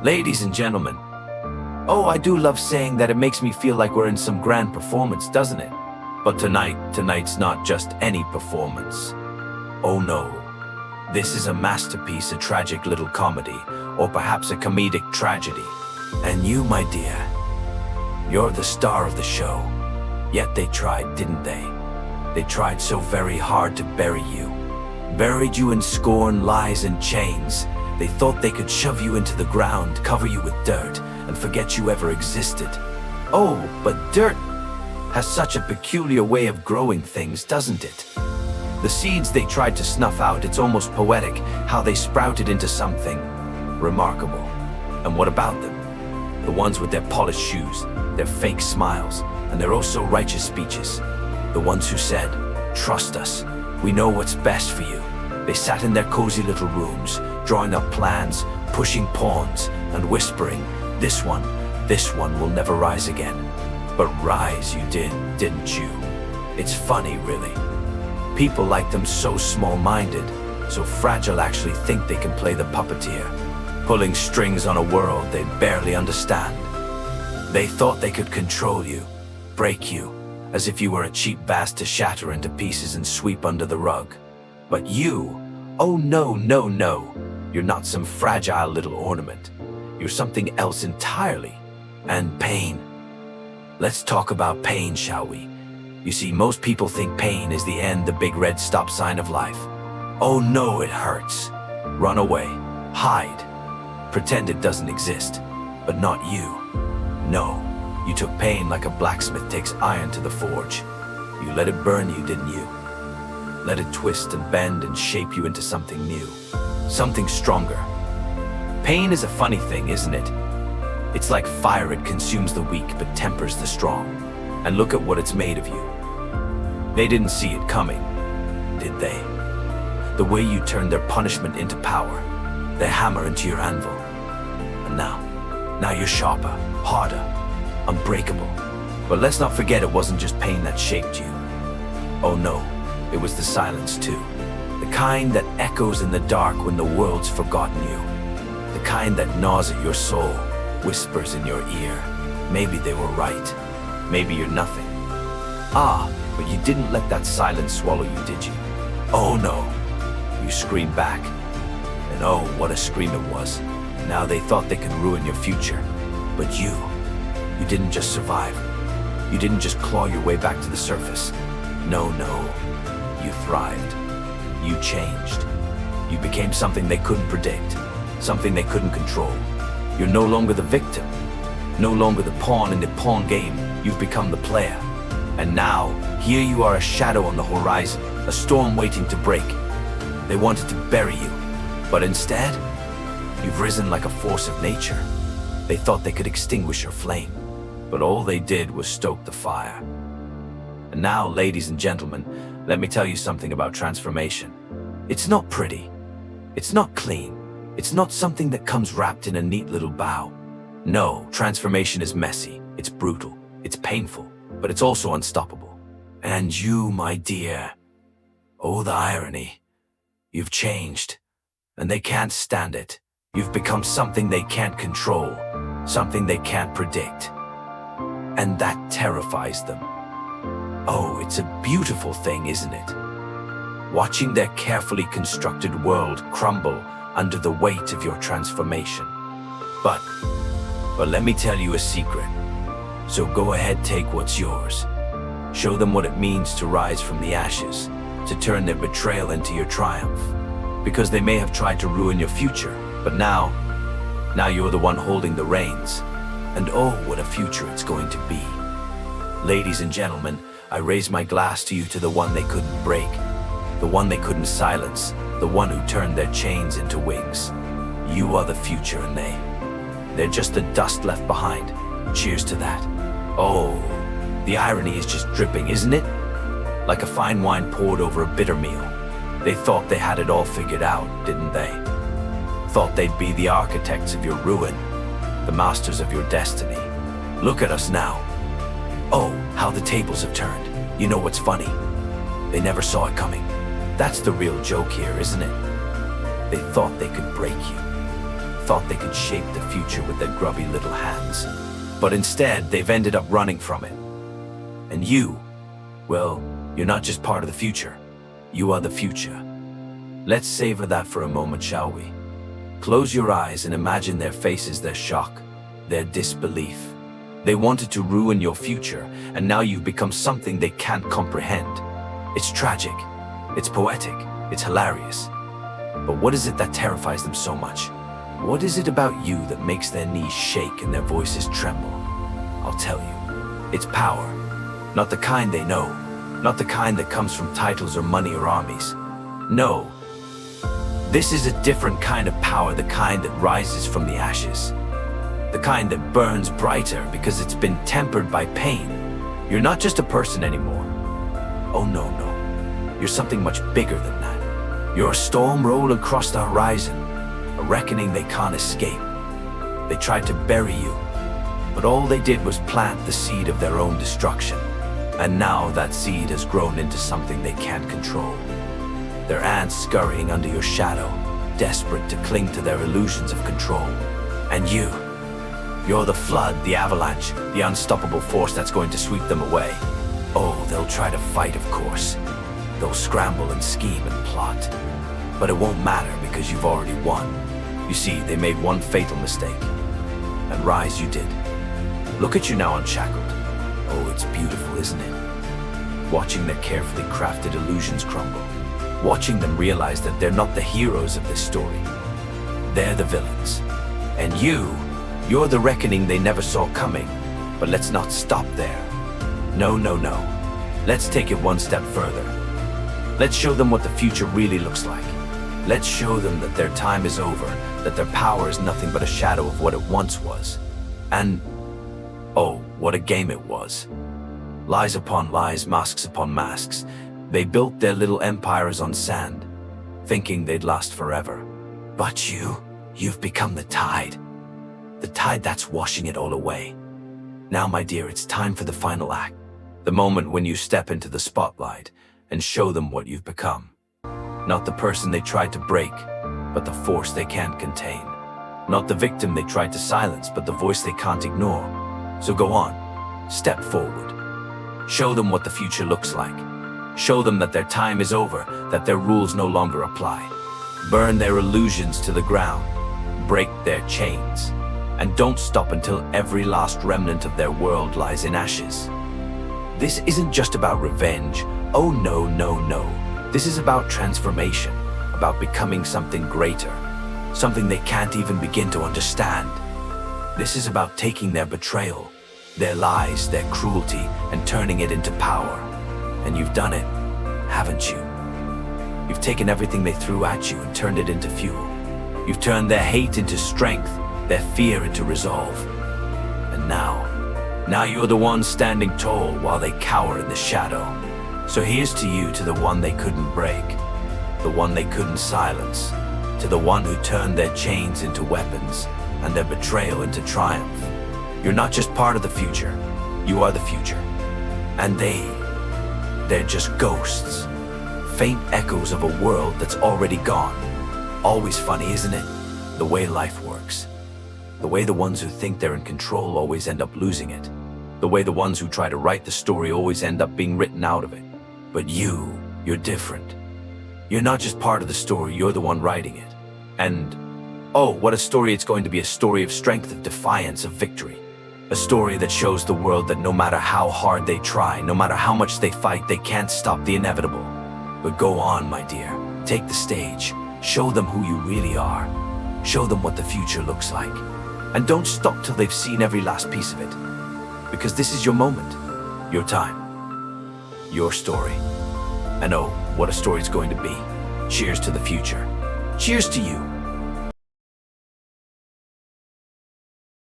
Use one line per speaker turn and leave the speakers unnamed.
Ladies and gentlemen, oh, I do love saying that. It makes me feel like we're in some grand performance, doesn't it? But tonight's not just any performance. Oh no, this is a masterpiece, a tragic little comedy, or perhaps a comedic tragedy. And you, my dear, you're the star of the show. Yet they tried, didn't they? They tried so very hard to bury you. Buried you in scorn, lies, and chains. They thought they could shove you into the ground, cover you with dirt, and forget you ever existed. Oh, but dirt has such a peculiar way of growing things, doesn't it? The seeds they tried to snuff out, it's almost poetic how they sprouted into something remarkable. And what about them? The ones with their polished shoes, their fake smiles, and their oh-so-righteous speeches. The ones who said, "Trust us, we know what's best for you." They sat in their cozy little rooms, drawing up plans, pushing pawns, and whispering, this one will never rise again." But rise you did, didn't you? It's funny, really. People like them so small-minded, so fragile, actually think they can play the puppeteer, pulling strings on a world they barely understand. They thought they could control you, break you, as if you were a cheap vase to shatter into pieces and sweep under the rug. But you, oh no, no, no, you're not some fragile little ornament. You're something else entirely. And pain. Let's talk about pain, shall we? You see, most people think pain is the end, the big red stop sign of life. Oh no, it hurts. Run away, hide, pretend it doesn't exist. But not you. No, you took pain like a blacksmith takes iron to the forge. You let it burn you, didn't you? Let it twist and bend and shape you into something new, something stronger. Pain is a funny thing, isn't it? It's like fire, it consumes the weak but tempers the strong. And look at what it's made of you. They didn't see it coming, did they? The way you turned their punishment into power, their hammer into your anvil. And now you're sharper, harder, unbreakable. But let's not forget, it wasn't just pain that shaped you. Oh no, it was the silence too. The kind that echoes in the dark when the world's forgotten you. The kind that gnaws at your soul, whispers in your ear. Maybe they were right. Maybe you're nothing. Ah, but you didn't let that silence swallow you, did you? Oh no. You screamed back. And oh, what a scream it was. Now they thought they could ruin your future. But you didn't just survive. You didn't just claw your way back to the surface. No, you thrived. You changed. You became something they couldn't predict, something they couldn't control. You're no longer the victim, no longer the pawn in the pawn game. You've become the player. And now, here you are, a shadow on the horizon, a storm waiting to break. They wanted to bury you, but instead, you've risen like a force of nature. They thought they could extinguish your flame, but all they did was stoke the fire. And now, ladies and gentlemen, let me tell you something about transformation. It's not pretty. It's not clean. It's not something that comes wrapped in a neat little bow. No, transformation is messy. It's brutal. It's painful, but it's also unstoppable. And you, my dear, oh, the irony. You've changed, and they can't stand it. You've become something they can't control, something they can't predict. And that terrifies them. Oh, it's a beautiful thing, isn't it? Watching their carefully constructed world crumble under the weight of your transformation. But let me tell you a secret. So go ahead, take what's yours. Show them what it means to rise from the ashes, to turn their betrayal into your triumph. Because they may have tried to ruin your future, but now you're the one holding the reins. And oh, what a future it's going to be. Ladies and gentlemen, I raise my glass to you, to the one they couldn't break, the one they couldn't silence, the one who turned their chains into wings. You are the future, and they're just the dust left behind. Cheers to that. Oh, the irony is just dripping, isn't it? Like a fine wine poured over a bitter meal. They thought they had it all figured out, didn't they? Thought they'd be the architects of your ruin, the masters of your destiny. Look at us now. Oh, how the tables have turned. You know what's funny? They never saw it coming. That's the real joke here, isn't it? They thought they could break you. thought they could shape the future with their grubby little hands. But instead, they've ended up running from it. And you, well, you're not just part of the future. You are the future. Let's savor that for a moment, shall we? Close your eyes and imagine their faces, their shock, their disbelief. They wanted to ruin your future, and now you've become something they can't comprehend. It's tragic, it's poetic, it's hilarious. But what is it that terrifies them so much? What is it about you that makes their knees shake and their voices tremble? I'll tell you, it's power. Not the kind they know, not the kind that comes from titles or money or armies. No, this is a different kind of power, the kind that rises from the ashes. The kind that burns brighter because it's been tempered by pain. You're not just a person anymore. Oh no, no. You're something much bigger than that. You're a storm rolled across the horizon, a reckoning they can't escape. They tried to bury you, but all they did was plant the seed of their own destruction. And now that seed has grown into something they can't control. They're ants scurrying under your shadow, desperate to cling to their illusions of control. And you're the flood, the avalanche, the unstoppable force that's going to sweep them away. Oh, they'll try to fight, of course. They'll scramble and scheme and plot. But it won't matter because you've already won. You see, they made one fatal mistake. And rise you did. Look at you now unshackled. Oh, it's beautiful, isn't it? Watching their carefully crafted illusions crumble. Watching them realize that they're not the heroes of this story. They're the villains. And you're the reckoning they never saw coming. But let's not stop there. No, no, no. Let's take it one step further. Let's show them what the future really looks like. Let's show them that their time is over, that their power is nothing but a shadow of what it once was. And, oh, what a game it was. Lies upon lies, masks upon masks. They built their little empires on sand, thinking they'd last forever. But you've become the tide. The tide that's washing it all away. Now, my dear, it's time for the final act. The moment when you step into the spotlight and show them what you've become. Not the person they tried to break, but the force they can't contain. Not the victim they tried to silence, but the voice they can't ignore. So go on, step forward. Show them what the future looks like. Show them that their time is over, that their rules no longer apply. Burn their illusions to the ground. Break their chains. And don't stop until every last remnant of their world lies in ashes. This isn't just about revenge. Oh no, no, no. This is about transformation, about becoming something greater, something they can't even begin to understand. This is about taking their betrayal, their lies, their cruelty, and turning it into power. And you've done it, haven't you? You've taken everything they threw at you and turned it into fuel. You've turned their hate into strength, their fear into resolve. And now you're the one standing tall while they cower in the shadow. So here's to you, to the one they couldn't break, the one they couldn't silence, to the one who turned their chains into weapons and their betrayal into triumph. You're not just part of the future, you are the future. And they're just ghosts, faint echoes of a world that's already gone. Always funny, isn't it? The way life works. The way the ones who think they're in control always end up losing it. The way the ones who try to write the story always end up being written out of it. But you're different. You're not just part of the story, you're the one writing it. And, oh, what a story it's going to be, a story of strength, of defiance, of victory. A story that shows the world that no matter how hard they try, no matter how much they fight, they can't stop the inevitable. But go on, my dear. Take the stage. Show them who you really are. Show them what the future looks like. And don't stop till they've seen every last piece of it. Because this is your moment, your time, your story. And oh, what a story it's going to be. Cheers to the future. Cheers to you.